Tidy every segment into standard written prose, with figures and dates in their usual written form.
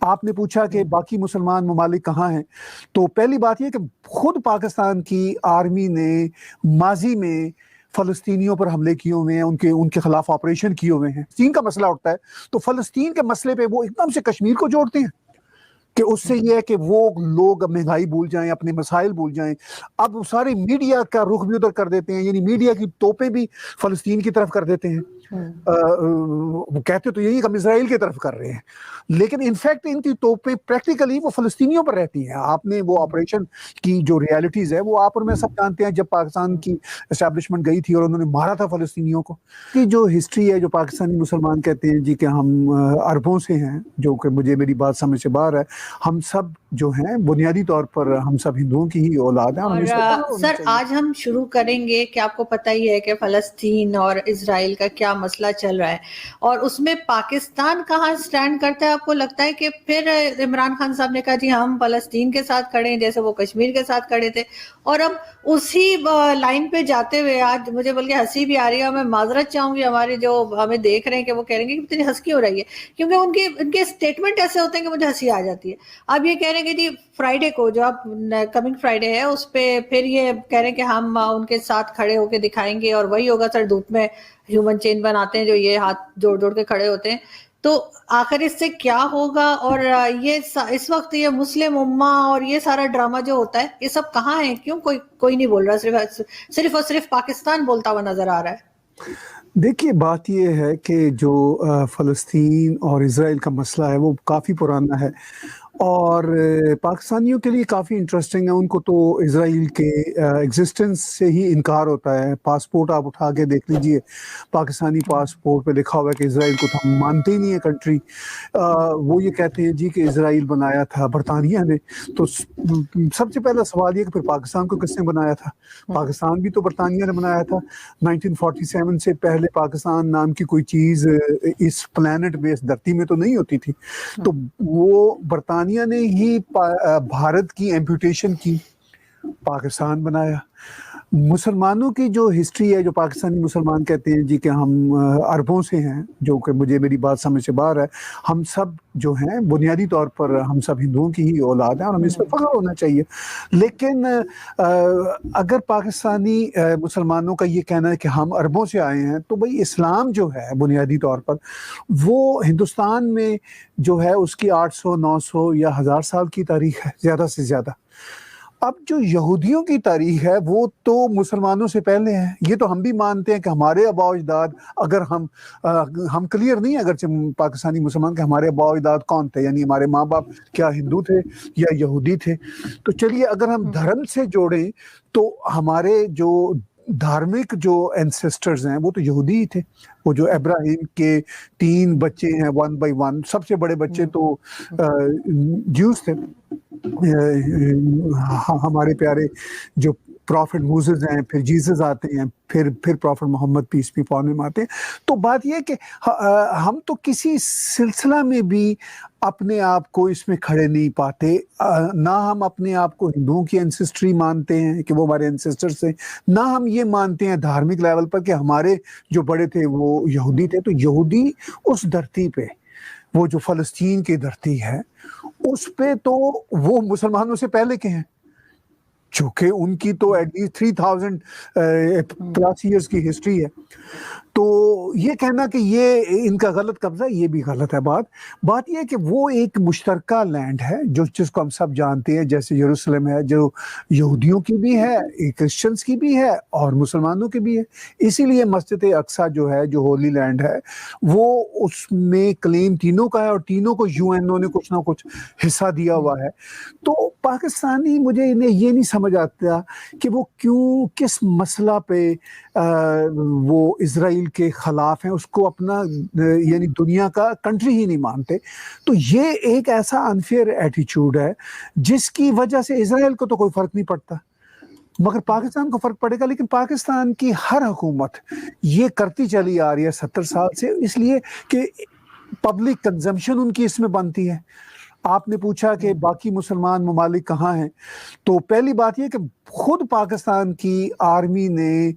आपने पूछा कि बाकी मुसलमान ममालिक कहाँ हैं, तो पहली बात यह कि खुद पाकिस्तान की आर्मी ने माजी में फ़लस्तीनियों पर हमले किए हुए हैं, उनके उनके खिलाफ ऑपरेशन किए हुए हैं। फ़लस्तीन का मसला उठता है तो फ़लस्तीन के मसले पे वो एकदम से कश्मीर को जोड़ते हैं कि उससे ये है कि वो लोग महंगाई भूल जाएं, अपने मसाइल भूल जाएं। अब सारे मीडिया का रुख भी उधर कर देते हैं, यानी मीडिया की तोपें भी फ़लस्तीन की तरफ कर देते हैं। वो कहते तो यही हम इसराइल की तरफ कर रहे हैं, लेकिन इनफैक्ट इनकी तोपें प्रैक्टिकली वो फ़लस्तीनियों पर रहती हैं। आपने वो ऑपरेशन की जो रियलिटीज़ है वो आप और मैं सब जानते हैं। जब पाकिस्तान की एस्टैब्लिशमेंट गई थी और उन्होंने मारा था फ़लस्तीनियों को, कि जो हिस्ट्री है, जो पाकिस्तानी मुसलमान कहते हैं जी कि हम अरबों से हैं, जो कि मुझे मेरी बात समझ से बाहर है। हम सब जो हैं बुनियादी तौर पर हम सब हिंदुओं की ही औलाद हैं। और सर आज हम शुरू करेंगे कि आपको पता ही है कि फ़लस्तीन और इजराइल का क्या मसला चल रहा है और उसमें पाकिस्तान कहाँ स्टैंड करता है। आपको लगता है कि फिर इमरान खान साहब ने कहा जी हम फ़लस्तीन के साथ खड़े हैं जैसे वो कश्मीर के साथ खड़े थे, और अब उसी लाइन पे जाते हुए आज मुझे बल्कि हंसी भी आ रही है। मैं माजरत चाहूंगी हमारे जो हमें देख रहे हैं कि वो कह रहे हैं कि कितनी हंसी हो रही है, क्योंकि उनके स्टेटमेंट ऐसे होते हैं कि मुझे हंसी आ जाती है। अब ये कह रहे हैं कि जी फ्राइडे को जो अब कमिंग फ्राइडे है उस पे फिर ये कह रहे हैं कि हम उनके साथ खड़े होके दिखाएंगे और वही होगा सर, धूप में ह्यूमन चेन बनाते हैं जो ये हाथ जोड़ जोड़ के खड़े होते हैं। तो आखिर इससे क्या होगा? और ये इस वक्त ये मुस्लिम उम्मा और ये सारा ड्रामा जो होता है ये सब कहाँ है? क्यों कोई नहीं बोल रहा, सिर्फ और सिर्फ पाकिस्तान बोलता हुआ नजर आ रहा है। देखिए बात यह है कि जो फ़लस्तीन और इज़राइल का मसला है वो काफ़ी पुराना है और पाकिस्तानियों के लिए काफ़ी इंटरेस्टिंग है। उनको तो इज़राइल के एग्जिस्टेंस से ही इनकार होता है। पासपोर्ट आप उठा के देख लीजिए, पाकिस्तानी पासपोर्ट पे लिखा हुआ है कि इज़राइल को तो हम मानते ही नहीं है कंट्री। वो ये कहते हैं जी कि इज़राइल बनाया था बरतानिया ने। तो सबसे पहला सवाल ये कि फिर पाकिस्तान को किसने बनाया था? पाकिस्तान भी तो बरतानिया ने बनाया था। 1947 से पहले पाकिस्तान नाम की कोई चीज़ इस प्लैनेट में, इस धरती में तो नहीं होती थी। तो वो बरतानिया ने ही भारत की एम्पुटेशन की, पाकिस्तान बनाया। मुसलमानों की जो हिस्ट्री है, जो पाकिस्तानी मुसलमान कहते हैं जी कि हम अरबों से हैं, जो कि मुझे मेरी बात समझ से बाहर है। हम सब जो हैं बुनियादी तौर पर हम सब हिंदुओं की ही औलाद हैं और हमें इस पर फख्र होना चाहिए। लेकिन अगर पाकिस्तानी मुसलमानों का ये कहना है कि हम अरबों से आए हैं, तो भाई इस्लाम जो है बुनियादी तौर पर वो हिंदुस्तान में जो है उसकी 800, 900 या 1000 साल की तारीख है ज़्यादा से ज़्यादा। अब जो यहूदियों की तारीख है वो तो मुसलमानों से पहले है। ये तो हम भी मानते हैं कि हमारे आबा-ओ-अजदाद, अगर हम क्लियर नहीं है अगरचे पाकिस्तानी मुसलमान कि हमारे आबा-ओ-अजदाद कौन थे, यानी हमारे माँ बाप क्या हिंदू थे या यहूदी थे। तो चलिए अगर हम धर्म से जोड़ें तो हमारे जो धार्मिक जो एंसेस्टर्स हैं वो तो यहूदी ही थे। वो जो इब्राहिम के 3 बच्चे हैं 1 बाय 1, सबसे बड़े बच्चे तो ज्यूस थे। हमारे प्यारे जो प्रॉफिट मूसेस हैं, फिर जीसस आते हैं, फिर prophet Muhammad peace be upon him आते हैं। तो बात यह है कि हम तो किसी सिलसिला में भी अपने आप को इसमें खड़े नहीं पाते। ना हम अपने आप को हिंदुओं की एंसेस्ट्री मानते हैं कि वो हमारे एंसेस्टर्स हैं, ना हम ये मानते हैं धार्मिक लेवल पर कि हमारे जो बड़े थे वो यहूदी थे। तो यहूदी उस धरती पे, वो जो फ़लस्तीन की धरती है, उस पे तो वो मुसलमानों से पहले के हैं, चूंकि उनकी तो एटलीस्ट 3000 प्लस ईयर्स की हिस्ट्री है। तो ये कहना कि ये इनका गलत कब्जा, ये भी गलत है। बात ये है कि वो एक मुश्तरका लैंड है जो जिसको हम सब जानते हैं, जैसे यरूशलेम है जो यहूदियों की भी है, क्रिश्चियंस की भी है और मुसलमानों की भी है। इसीलिए मस्जिद अक्सा जो है, जो होली लैंड है, वो उसमें क्लेम तीनों का है और तीनों को यूएनओ ने कुछ ना कुछ हिस्सा दिया हुआ है। तो पाकिस्तानी, मुझे इन्हें ये नहीं समझ आता कि वो क्यों, किस मसला पे वो इजराइल के खिलाफ हैं, उसको अपना यानी दुनिया का कंट्री ही नहीं मानते। तो ये एक ऐसा अनफेयर एटीट्यूड है जिसकी वजह से इजराइल को तो कोई फर्क नहीं पड़ता, मगर पाकिस्तान को फर्क पड़ेगा। लेकिन पाकिस्तान की हर हुकूमत ये करती चली आ रही है 70 साल से, इसलिए कि पब्लिक कंजम्पशन उनकी इसमें बनती है। आपने पूछा कि बाकी मुसलमान ममालिक कहाँ हैं, तो पहली बात यह कि खुद पाकिस्तान की आर्मी ने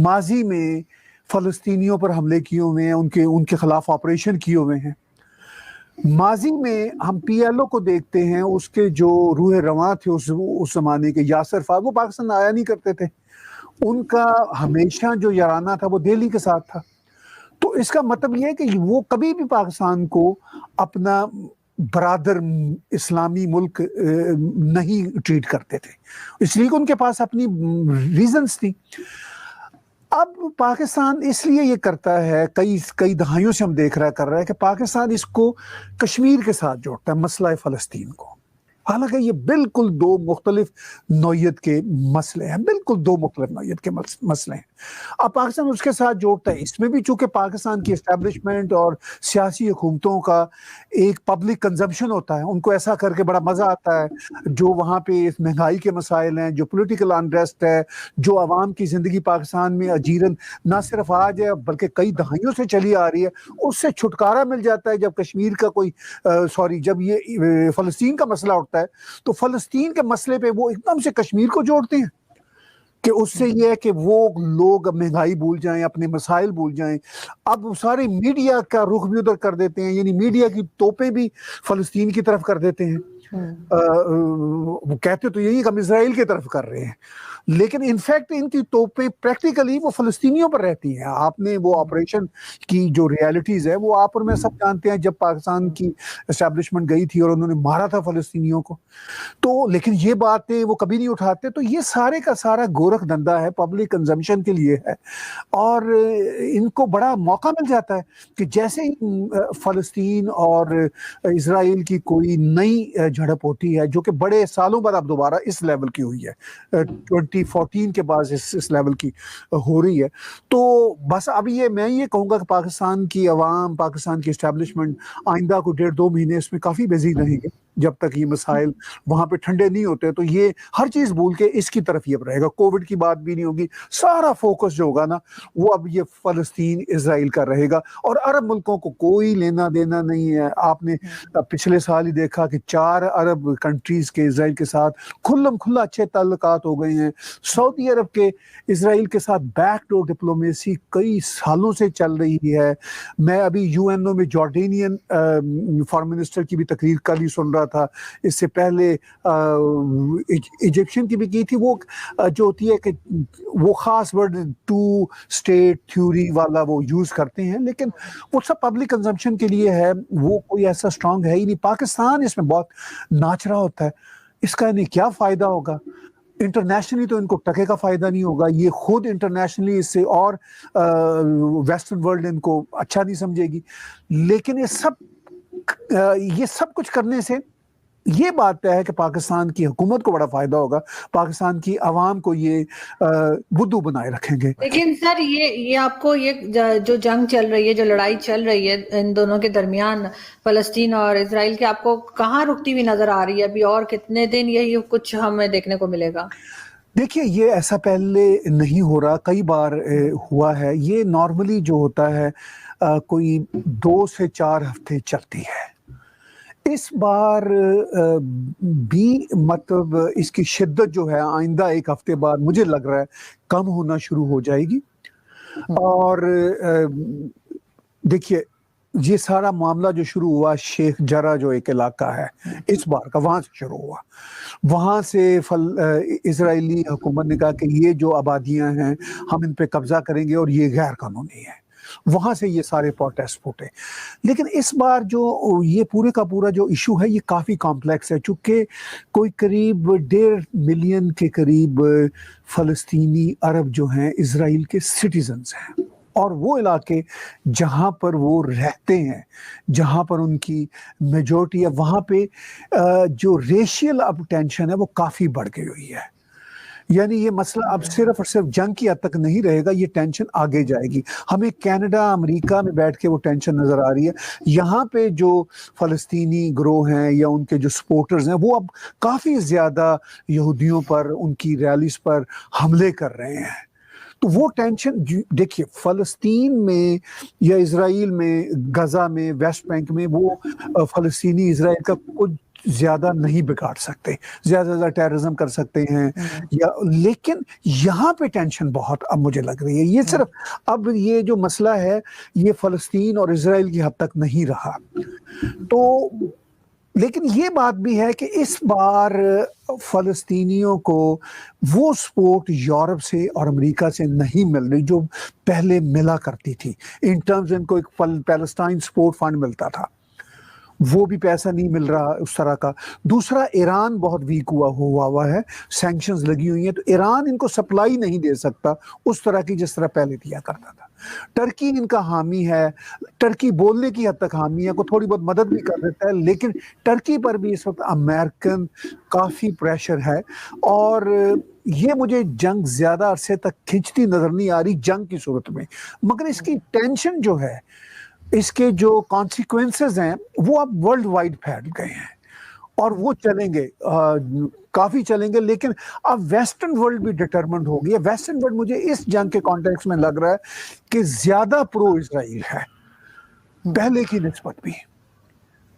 माजी में फ़लस्तीनियों पर हमले किए हुए हैं, उनके खिलाफ ऑपरेशन किए हुए हैं। माजी में हम पीएलओ को देखते हैं, उसके जो रूह रवां थे उस जमाने के, यासिर फारूक, वो पाकिस्तान आया नहीं करते थे। उनका हमेशा जो याराना था वो दिल्ली के साथ था। तो इसका मतलब ये है कि वो कभी भी पाकिस्तान को अपना बरादर इस्लामी मुल्क नहीं ट्रीट करते थे, इसलिए उनके पास अपनी रीजंस थी। अब पाकिस्तान इसलिए ये करता है, कई कई दहाइयों से हम देख रहा कर रहा है कि पाकिस्तान इसको कश्मीर के साथ जोड़ता है, मसला फ़लस्तीन को। हालांकि ये बिल्कुल दो मुख्तलिफ नौयत के मसले हैं, बिल्कुल दो मुख्तलिफ नौयत के मसले हैं। अब पाकिस्तान उसके साथ जोड़ता है, इसमें भी चूंकि पाकिस्तान की एस्टेब्लिशमेंट और सियासी हुकूमतों का एक पब्लिक कंजम्पशन होता है, उनको ऐसा करके बड़ा मजा आता है। जो वहाँ पे महंगाई के मसाइल हैं, जो पोलिटिकल अनरेस्ट है, जो आवाम की जिंदगी पाकिस्तान में अजीरन ना सिर्फ आज है बल्कि कई दहाइयों से चली आ रही है, उससे छुटकारा मिल जाता है जब कश्मीर का कोई जब ये फ़लस्तीन का मसला उठता है, तो फ़लस्तीन के मसले पे वो एकदम से कश्मीर को जोड़ते हैं कि उससे ये है कि वो लोग महंगाई भूल जाएं, अपने मसाइल भूल जाएं। अब सारे मीडिया का रुख भी उधर कर देते हैं, यानी मीडिया की तोपें भी फ़लस्तीन की तरफ कर देते हैं। वो कहते तो यही हम इजराइल की तरफ कर रहे हैं, लेकिन इनफैक्ट इनकी तोपें प्रैक्टिकली वो फ़लस्तीनियों पर रहती हैं। आपने वो ऑपरेशन की जो रियलिटीज है वो आप और मैं सब जानते हैं, जब पाकिस्तान की एस्टेब्लिशमेंट गई थी और उन्होंने मारा था फ़लस्तीनियों को, तो लेकिन ये बातें वो कभी नहीं उठाते। तो ये सारे का सारा गोरख धंधा है, पब्लिक कंजम्पशन के लिए है, और इनको बड़ा मौका मिल जाता है कि जैसे ही फ़लस्तीन और इजराइल की कोई नई झड़प होती है, जो कि बड़े सालों बाद अब दोबारा इस लेवल की हुई है, 2014 के बाद इस लेवल की हो रही है, तो बस अब ये मैं ये कहूँगा कि पाकिस्तान की अवाम, पाकिस्तान की एस्टेब्लिशमेंट आइंदा को 1.5-2 महीने इसमें काफ़ी बिजी रहेंगे जब तक ये मसाइल वहाँ पे ठंडे नहीं होते। तो ये हर चीज़ भूल के इसकी तरफ ये रहेगा, कोविड की बात भी नहीं होगी, सारा फोकस जो होगा ना वो अब ये फ़लस्तीन इजराइल का रहेगा, और अरब मुल्कों को कोई लेना देना नहीं है। आपने पिछले साल ही देखा कि 4 अरब कंट्रीज़ के इजराइल के साथ खुल्लम खुल्ला अच्छे ताल्लुकात हो गए हैं। सऊदी अरब के इजराइल के साथ बैकडोर डिप्लोमेसी कई सालों से चल रही है। मैं अभी यूएनओ में जॉर्डेनियन फॉरेन मिनिस्टर की भी तकरीर कल ही सुन रहा था, इससे पहले इजिप्शियन की भी की थी। वो जो होती है कि वो खास वर्ड 2 स्टेट थ्योरी वाला वो यूज करते हैं, लेकिन वो सब पब्लिक कंजम्पशन के लिए है, वो कोई ऐसा स्ट्रांग है ही नहीं। पाकिस्तान इसमें बहुत नाच रहा होता है, इसका इन्हें क्या फायदा होगा? इंटरनेशनली तो इनको टके का फायदा नहीं होगा, ये खुद इंटरनेशनली इससे और वेस्टर्न वर्ल्ड इनको अच्छा नहीं समझेगी। लेकिन ये सब कुछ करने से ये बात है कि पाकिस्तान की हुकूमत को बड़ा फायदा होगा, पाकिस्तान की आवाम को ये बुद्धू बनाए रखेंगे। लेकिन सर ये आपको ये जो जंग चल रही है, जो लड़ाई चल रही है इन दोनों के दरमियान, फ़लस्तीन और इजराइल के, आपको कहाँ रुकती हुई नजर आ रही है? अभी और कितने दिन यही कुछ हमें देखने को मिलेगा? देखिए, ये ऐसा पहले नहीं हो रहा, कई बार हुआ है। ये नॉर्मली जो होता है कोई 2 से 4 हफ्ते चलती है। इस बार भी मतलब इसकी शिद्दत जो है आइंदा 1 हफ्ते बाद मुझे लग रहा है कम होना शुरू हो जाएगी। और देखिए, ये सारा मामला जो शुरू हुआ शेख जरा जो एक इलाका है इस बार का, वहां से शुरू हुआ। वहां से इजरायली हुकूमत ने कहा कि ये जो आबादियां हैं हम इन पे कब्जा करेंगे और ये गैर कानूनी है। वहां से ये सारे प्रोटेस्ट फूटे। लेकिन इस बार जो ये पूरे का पूरा जो इशू है ये काफी कॉम्प्लेक्स है, चूंकि कोई करीब 1.5 मिलियन के करीब फलस्तीनी अरब जो हैं इजराइल के सिटीजन्स हैं, और वो इलाके जहाँ पर वो रहते हैं, जहाँ पर उनकी मेजॉरिटी है, वहाँ पे जो रेशियल अब टेंशन है वो काफ़ी बढ़ गई हुई है। यानी ये मसला अब सिर्फ और सिर्फ जंग की हद तक नहीं रहेगा, ये टेंशन आगे जाएगी। हमें कनाडा, अमेरिका में बैठ के वो टेंशन नज़र आ रही है। यहाँ पे जो फ़लस्तीनी ग्रोह हैं या उनके जो सपोर्टर्स हैं वो अब काफ़ी ज़्यादा यहूदियों पर, उनकी रैलीज पर हमले कर रहे हैं। तो वो टेंशन, देखिए फ़लस्तीन में या इजराइल में, गजा में, वेस्ट बैंक में वो फ़लस्तीनी इजराइल का कुछ ज्यादा नहीं बिगाड़ सकते, ज्यादा टेररिज्म कर सकते हैं या, लेकिन यहाँ पे टेंशन बहुत अब मुझे लग रही है। ये सिर्फ अब ये जो मसला है ये फलस्तीन और इजराइल की हद तक नहीं रहा, तो लेकिन ये बात भी है कि इस बार फलस्तीनियों को वो सपोर्ट यूरोप से और अमेरिका से नहीं मिल रही जो पहले मिला करती थी। इन टर्म्स इनको एक पैलेस्टाइन सपोर्ट फंड मिलता था, वो भी पैसा नहीं मिल रहा उस तरह का। दूसरा, ईरान बहुत वीक हुआ है, सैंक्शंस लगी हुई हैं, तो ईरान इनको सप्लाई नहीं दे सकता उस तरह की जिस तरह पहले दिया करता था। टर्की इनका हामी है, टर्की बोलने की हद तक हामी है, को थोड़ी बहुत मदद भी कर देता है, लेकिन टर्की पर भी इस वक्त अमेरिकन काफ़ी प्रेशर है और ये मुझे जंग ज्यादा अरसे तक खिंचती नजर नहीं आ रही जंग की सूरत में, मगर इसकी टेंशन जो है, इसके जो कॉन्सिक्वेंसेस हैं वो अब वर्ल्ड वाइड फैल गए हैं और वो चलेंगे, काफी चलेंगे। लेकिन अब वेस्टर्न वर्ल्ड भी डिटरमिन्ड हो गई है। वेस्टर्न वर्ल्ड मुझे इस जंग के कॉन्टेक्स्ट में लग रहा है कि ज्यादा प्रो इजराइल है पहले की निस्बत भी,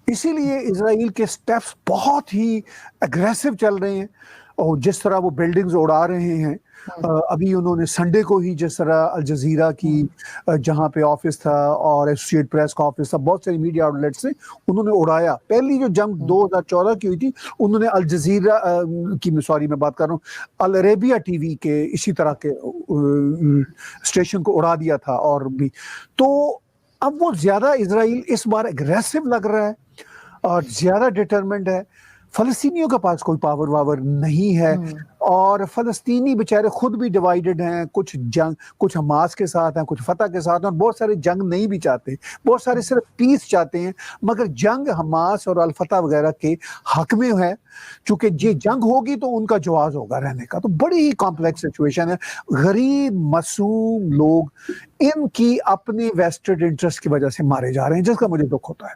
इसीलिए इजराइल के स्टेप्स बहुत ही अग्रेसिव चल रहे हैं और जिस तरह वो बिल्डिंग्स उड़ा रहे हैं। अभी उन्होंने संडे को ही जिस तरह अल जजीरा की जहाँ पे ऑफिस था और एसोसिएट प्रेस का ऑफिस था, बहुत सारी मीडिया आउटलेट्स से उन्होंने उड़ाया। पहली जो जंग 2014 की हुई थी उन्होंने अल जजीरा की, सॉरी मैं बात कर रहा हूँ, अल अरेबिया टीवी के इसी तरह के स्टेशन को उड़ा दिया था। और भी तो अब वो ज्यादा इजराइल इस बार एग्रेसिव लग रहा है और ज्यादा डिटरमिन्ड है। फलस्तीनियों के पास कोई पावर वावर नहीं है और फलस्तीनी बेचारे खुद भी डिवाइडेड हैं, कुछ जंग, कुछ हमास के साथ हैं, कुछ फतह के साथ हैं और बहुत सारे जंग नहीं भी चाहते, बहुत सारे सिर्फ पीस चाहते हैं। मगर जंग हमास और अल फतह वगैरह के हक में है, क्योंकि ये जंग होगी तो उनका जवाब होगा रहने का। तो बड़ी ही कॉम्प्लेक्स सिचुएशन है। गरीब मासूम लोग इनकी अपने वेस्टेड इंटरेस्ट की वजह से मारे जा रहे हैं, जिसका मुझे दुख होता है।